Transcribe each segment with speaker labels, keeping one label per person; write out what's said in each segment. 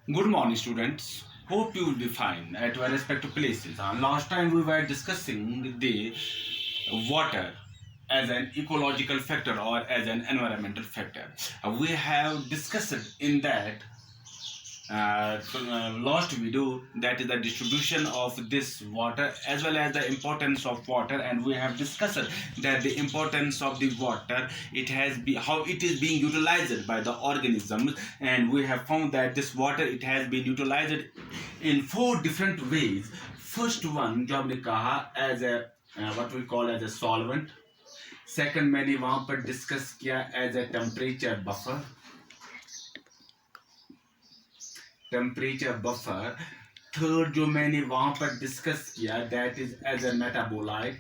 Speaker 1: Good morning, students. Hope you will be fine at your respective places. Last time we were discussing the water as an ecological factor or as an environmental factor. We have discussed in that last video, that is the distribution of this water as well as the importance of water, and we have discussed that the importance of the water, it has be how it is being utilized by the organisms, and we have found that this water, it has been utilized in four different ways. First one जो हमने कहा as a what we call as a solvent. Second मैंने वहां पर discuss किया as a temperature buffer. Third जो मैंने वहां पर डिस्कस किया that is as a metabolite.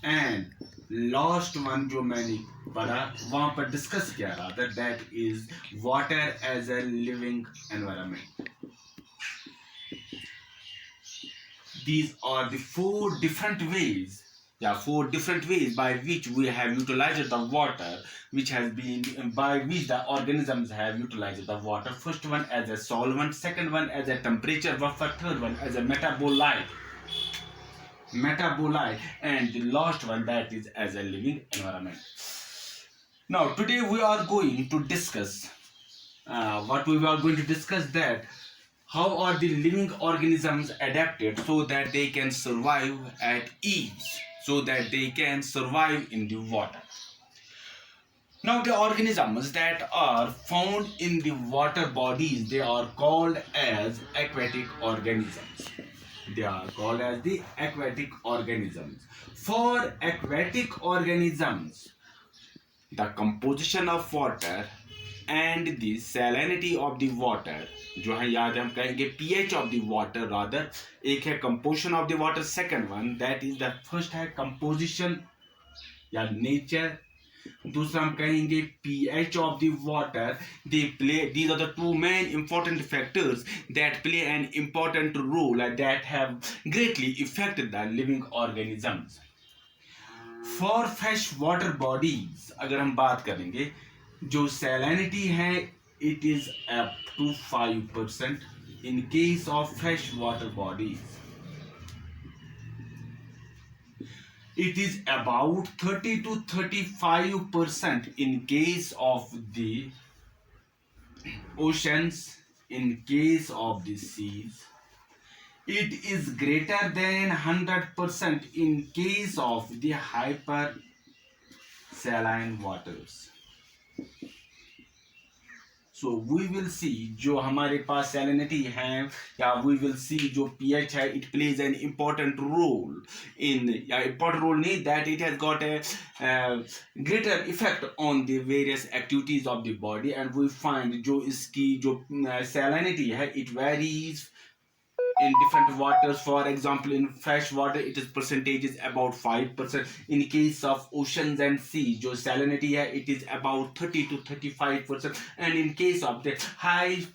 Speaker 1: And last one जो मैंने पढ़ा वहां पर डिस्कस किया रहा that is water as a living environment. These are the four different ways by which we have utilized the water, which has been by which the organisms have utilized the water. First one as a solvent, second one as a temperature buffer, third one as a metabolite, and the last one that is as a living environment. Now today we are going to discuss that how are the living organisms adapted so that they can survive at ease, so that they can survive in the water. Now the organisms that are found in the water bodies, they are called as aquatic organisms. They are called as the aquatic organisms. For aquatic organisms, the composition of water and the salinity of the water, जो है याद हम कहेंगे pH of the water rather. एक है composition of the water, second one that is the first है composition या nature, दूसरा हम कहेंगे pH of the water. These are the two main important factors that play an important role and that have greatly affected the living organisms. For fresh water bodies अगर हम बात करेंगे, जो salinity है it is up to 5% in case of fresh water bodies. It is about 30 to 35% in case of the oceans. In case of the seas, it is greater than 100% in case of the hypersaline waters. So we will see जो हमारे पास salinity है या we will see जो pH है, it plays an important role in या important role नहीं, that it has got a greater effect on the various activities of the body. And we find जो इसकी जो salinity है, it varies in different waters. For example, in fresh water it is percentage is about 5%. In case of oceans and sea, जो salinity है, it is about 30 to 35%. And in case of the high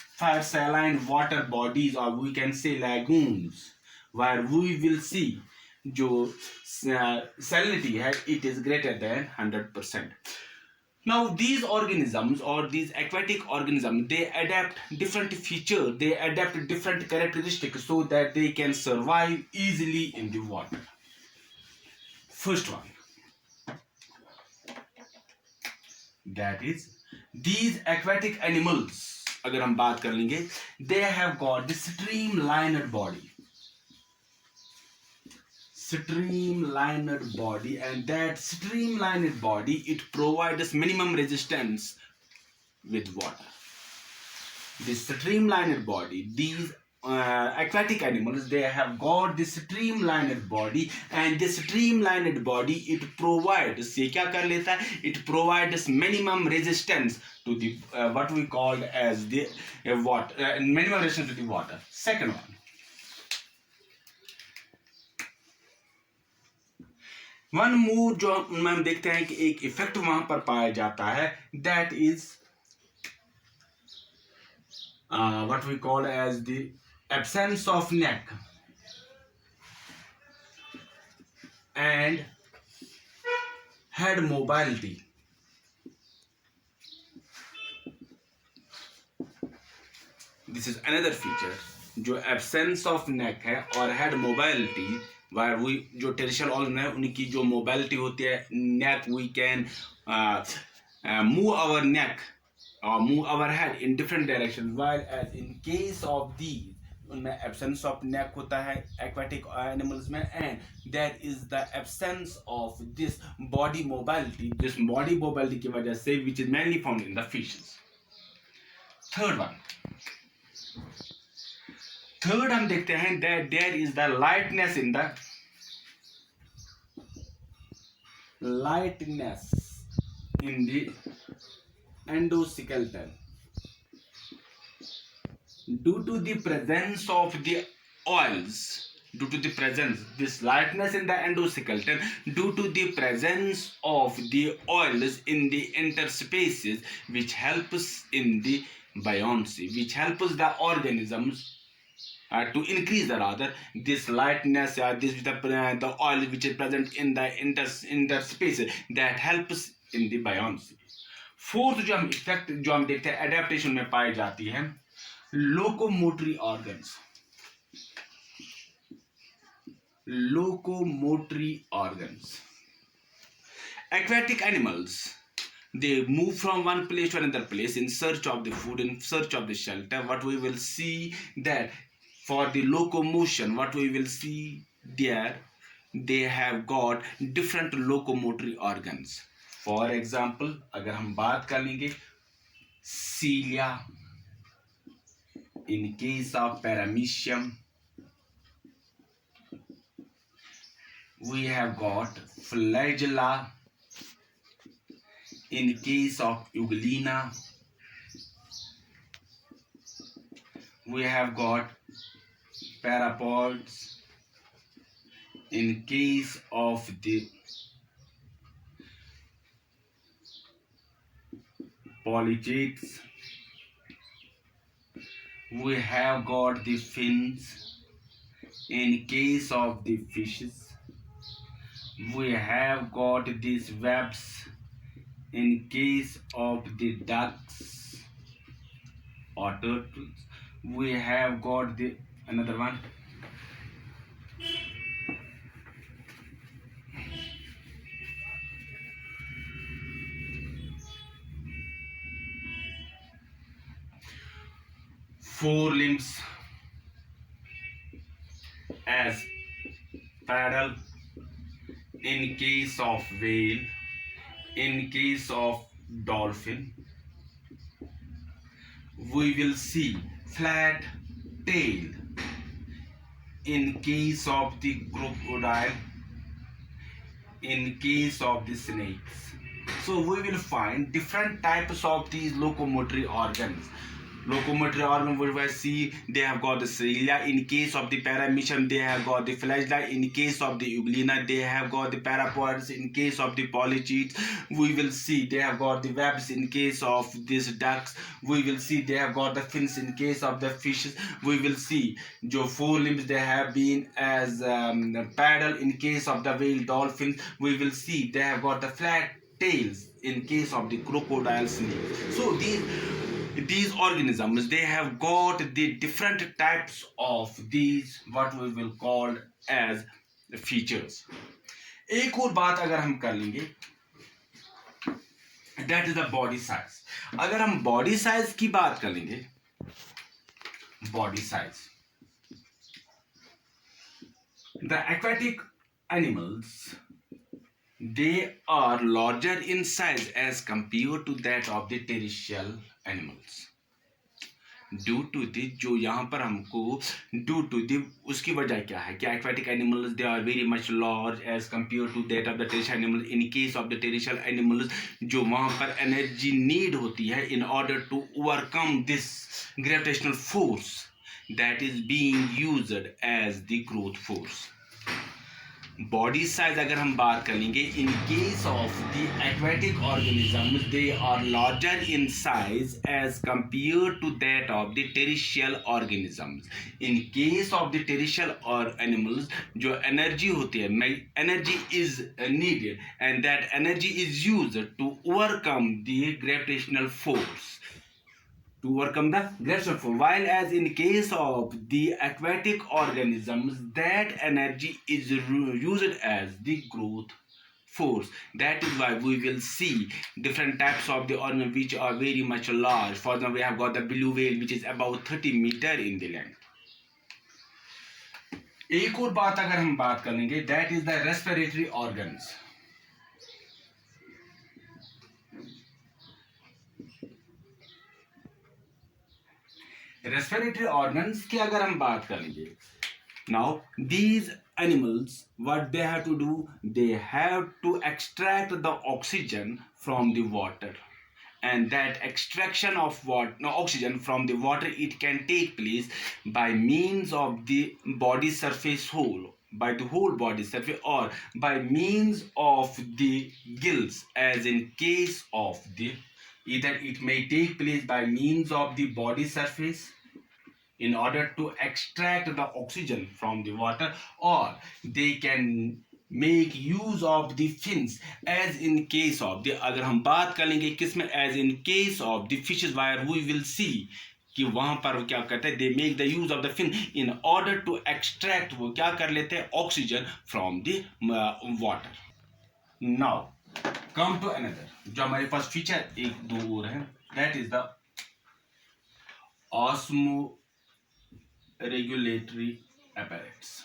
Speaker 1: saline water bodies, or we can say lagoons, where we will see जो salinity है, it is greater than 100%. Now these organisms or these aquatic organisms, they adapt different features, they adapt different characteristics so that they can survive easily in the water. First one, that is these aquatic animals अगर हम बात कर लेंगे, they have got the streamlined body, and that streamlined body, it provides minimum resistance with water. This streamlined body, these aquatic animals, they have got this streamlined body, and this streamlined body, it provides ये क्या कर लेता है, it provides minimum resistance to the what we call as the minimum resistance to the water. Second one, one more जो हम देखते हैं कि एक इफेक्ट वहां पर पाया जाता है, that is what we call as the absence of neck and head mobility. This is another feature जो एब्सेंस ऑफ नेक है और हेड मोबाइलिटी वायर वही जो टेरिशियल ऑर्गन है उनकी जो मोबाइलिटी होती है neck we can move our neck or move our head in different directions while as in case of these उनमें absence of neck होता है aquatic animals में and there is the absence of this body mobility की वजह से which is mainly found in the fishes. Third हम देखते हैं that there is the lightness in the endoskeleton due to the presence of the oils this lightness in the endoskeleton due to the presence of the oils in the interspaces which helps in the buoyancy which helps the organisms to increase rather this lightness the oil which is present in the interspaces that helps in the buoyancy. Fourth जो हम effect जो हम देखते हैं adaptation में पाई जाती है locomotory organs aquatic animals they move from one place to another place in search of the food in search of the shelter. What we will see that for the locomotion what we will see there they have got different locomotory organs. For example अगर हम बात कर लेंगे cilia in case of paramecium we have got flagella in case of euglena we have got parapods in case of the polychaetes. We have got the fins in case of the fishes. We have got these webs in case of the ducks or turtles. We have got the another one. Four limbs as paddle in case of whale, in case of dolphin. We will see flat tail in case of the crocodile, in case of the snakes. So we will find different types of these locomotory organs. Locomotory organ we will see they have got the cilia. In case of the paramecium they have got the flagella. In case of the euglena they have got the parapods. In case of the polychaetes we will see they have got the webs. In case of these ducks we will see they have got the fins. In case of the fishes we will see jo four limbs they have been as paddle. In case of the whale dolphins we will see they have got the flat tails. In case of the crocodile snake. So these organisms they have got the different types of these what we will call as features. एक और बात अगर हम कर लेंगे that is the body size. अगर हम body size की बात कर लेंगे body size the aquatic animals they are larger in size as compared to that of the terrestrial animals due to the जो यहाँ पर हमको ड्यू टू द उसकी वजह क्या है कि aquatic animals they are very much large as compared to that of the terrestrial animals. In case of the terrestrial animals जो वहाँ पर energy need होती है in order to overcome this gravitational force that is being used as the growth force. Body size अगर हम बात करेंगे in case of the aquatic organisms they are larger in size as compare to that of the terrestrial organisms. In case of the terrestrial और animals जो energy होती है energy is needed and that energy is used to overcome the gravitational force to overcome the gravitational force. While as in case of the aquatic organisms, that energy is used as the growth force. That is why we will see different types of the organisms which are very much large. For example, we have got the blue whale which is about 30 meter in the length. एक और बात अगर हम बात करेंगे, that is the respiratory organs. Respiratory organs की अगर हम बात करेंगे, now these animals, what they have to do, they have to extract the oxygen from the water, and that extraction of oxygen from the water, it can take place by means of the body surface whole, by the whole body surface, or by means of the gills, as in case of the, either it may take place by means of the body surface in order to extract the oxygen from the water, or they can make use of the fins, as in case of the, अगर हम बात करेंगे किसमें, as in case of the fishes, where we will see कि वहां पर क्या करते हैं, they make the use of the fin in order to extract, वो क्या कर लेते हैं, oxygen from the water. Now come to another, जो हमारे पास फीचर एक दो और है, that is the osmo regulatory apparatus.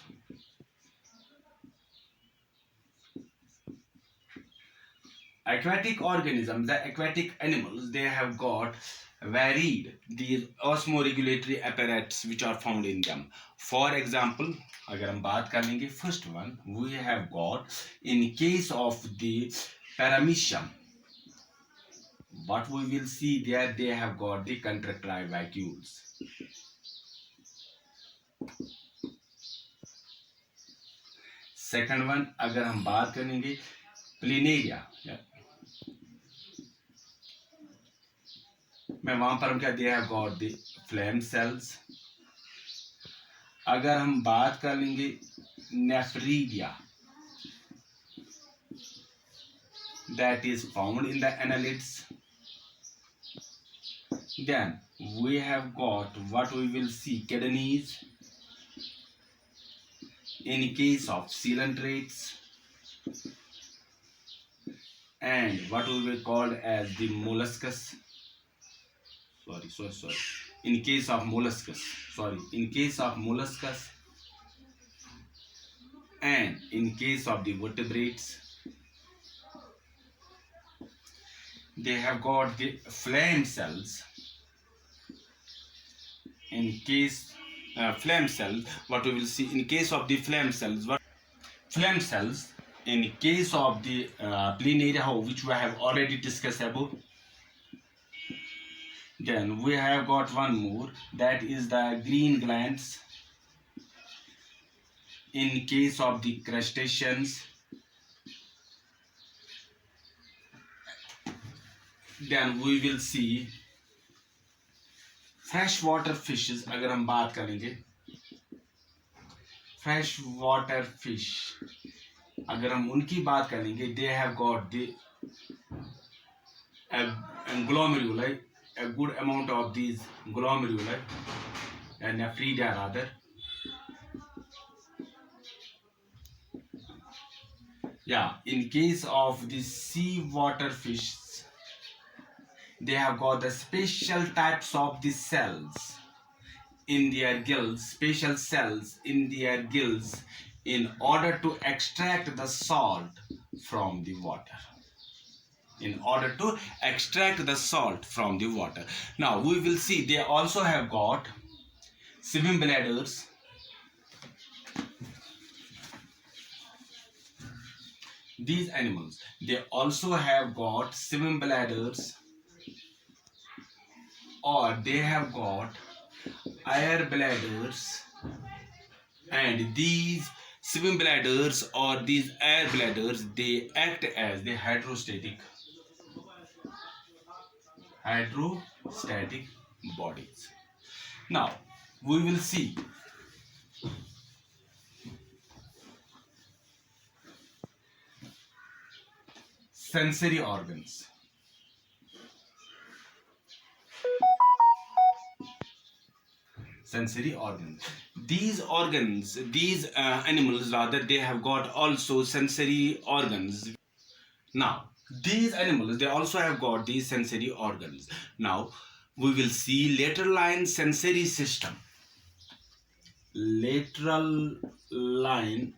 Speaker 1: Aquatic organisms, the aquatic animals, they have got varied these osmoregulatory apparatus which are found in them. For example, अगर हम बात कर लेंगे, first one we have got, in case of the paramecium, what we will see there, they have got the contractile vacuoles. Second one अगर हम बात करेंगे, प्लिनेरिया, मैं वहां पर हम क्या, they have got the flame cells. अगर हम बात कर लेंगे nephridia, that is found in the annelids. Then we have got what we will see, kidneys, in case of coelentrates, and what we will call as the molluscus, in case of molluscus, and in case of the vertebrates, they have got the flame cells. In case flame cells, what we will see, in case of the flame cells, in case of the planaria, which we have already discussed about. Then we have got one more, that is the green glands, in case of the crustaceans. Then we will see fresh water fishes. अगर हम बात करेंगे fresh water fish, अगर हम उनकी बात करेंगे, they have got the glomeruli, a good amount of these glomeruli, and nephridia rather. Yeah, in case of the sea water fish, they have got the special types of the cells in their gills, special cells in their gills, in order to extract the salt from the water. Now we will see they also have got swim bladders. These animals, they also have got swim bladders, or they have got air bladders, and these swim bladders or these air bladders, they act as the hydrostatic bodies. Now we will see sensory organs. sensory organs. These animals rather, they have got also sensory organs. Now, these animals, they also have got these sensory organs. Now, we will see lateral line sensory system. Lateral line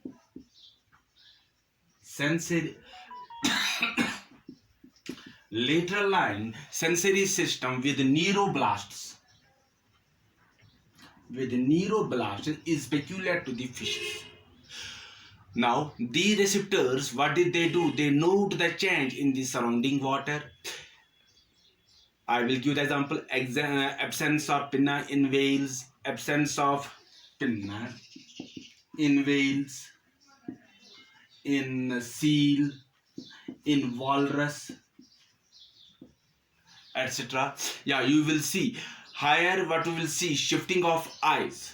Speaker 1: sensory lateral line sensory system with neuroblasts. With neuroblasts is peculiar to the fishes. Now, these receptors, what did they do? They note the change in the surrounding water. I will give the example. Absence of pinna in whales. Absence of pinna in whales. In seal. In walrus. Etc. Yeah, you will see. Higher, what we will see? Shifting of eyes.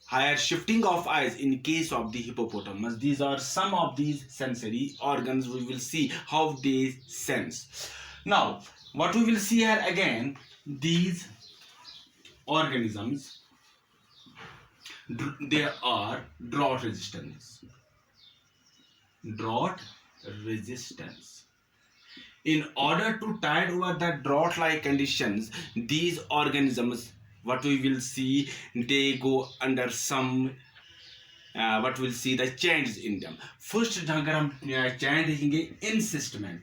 Speaker 1: Higher shifting of eyes in case of the hippopotamus. These are some of these sensory organs. We will see how they sense. Now, what we will see here again, these organisms, they are drought resistance. Drought resistance. In order to tide over the drought-like conditions, these organisms, what we will see, they go under some what we'll see the changes in them. First, अगर हम change देखेंगे encystment,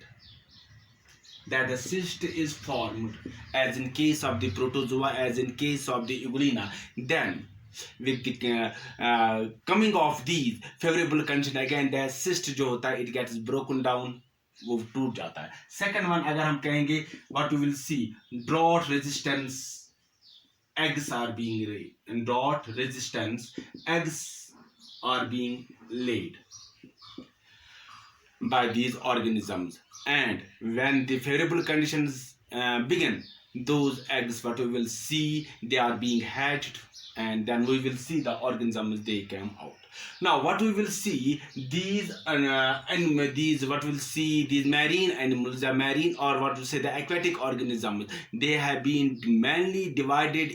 Speaker 1: that the cyst is formed, as in case of the protozoa, as in case of the eugulina. Then, with the coming of these favorable condition, again the cyst जो होता है, it gets broken down, वो टूट जाता है. Second one, अगर हम कहेंगे, what we will see, drought resistance eggs are being laid. In drought resistance, eggs are being laid by these organisms. And when the favorable conditions begin, those eggs, what we will see, they are being hatched, and then we will see the organisms, they come out. Now, what we will see, these what we'll see, these marine animals, the marine, or what we say, the aquatic organisms, they have been mainly divided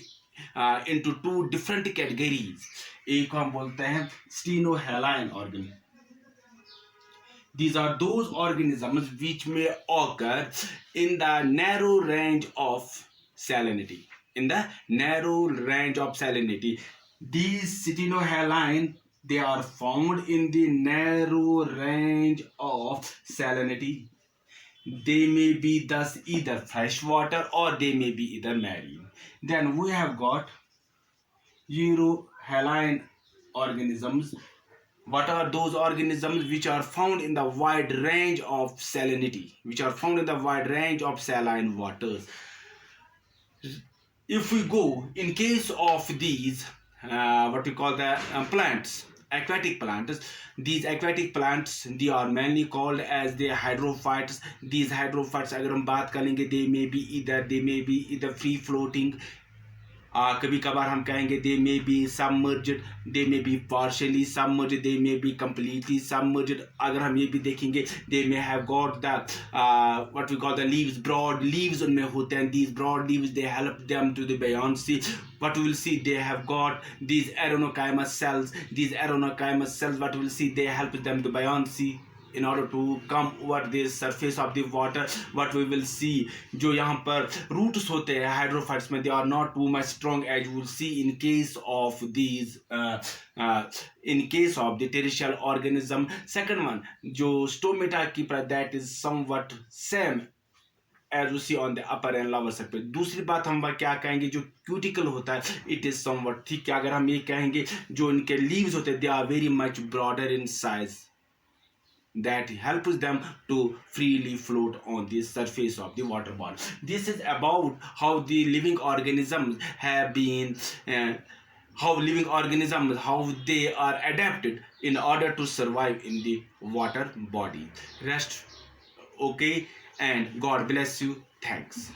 Speaker 1: into two different categories. एक को हम बोलते हैं stenohaline organ. These are those organisms which may occur in the narrow range of salinity. In the narrow range of salinity, these stenohaline, they are found in the narrow range of salinity. They may be thus either freshwater or they may be either marine. Then we have got euryhaline organisms. What are those organisms which are found in the wide range of salinity, which are found in the wide range of saline waters? If we go in case of these what we call the plants, aquatic plants, these aquatic plants, they are mainly called as the hydrophytes. These hydrophytes, अगर हम बात करेंगे, they may be either free floating. कभी कभार हम कहेंगे they may be submerged, they may be partially submerged, they may be completely submerged. अगर हम ये भी देखेंगे, they may have got the what we call the leaves, broad leaves उनमें होते हैं. These broad leaves, they help them to the buoyancy. What we will see, they have got these aeronocymous cells. These aeronocymous cells, what we will see, they help them to buoyancy in order to come over the surface of the water. What we will see, जो यहाँ पर roots होते हैं hydrophytes में, they are not too much strong, as you will see in case of these in case of the terrestrial organism. Second one, जो stomata की, that is somewhat same as you see on the upper and lower surface. दूसरी बात हम क्या कहेंगे, जो cuticle होता है, it is somewhat thick. अगर हम ये कहेंगे, जो इनके leaves होते हैं, they are very much broader in size. That helps them to freely float on the surface of the water body. This is about how the living organisms have been, how they are adapted in order to survive in the water body. Rest okay, and God bless you. Thanks.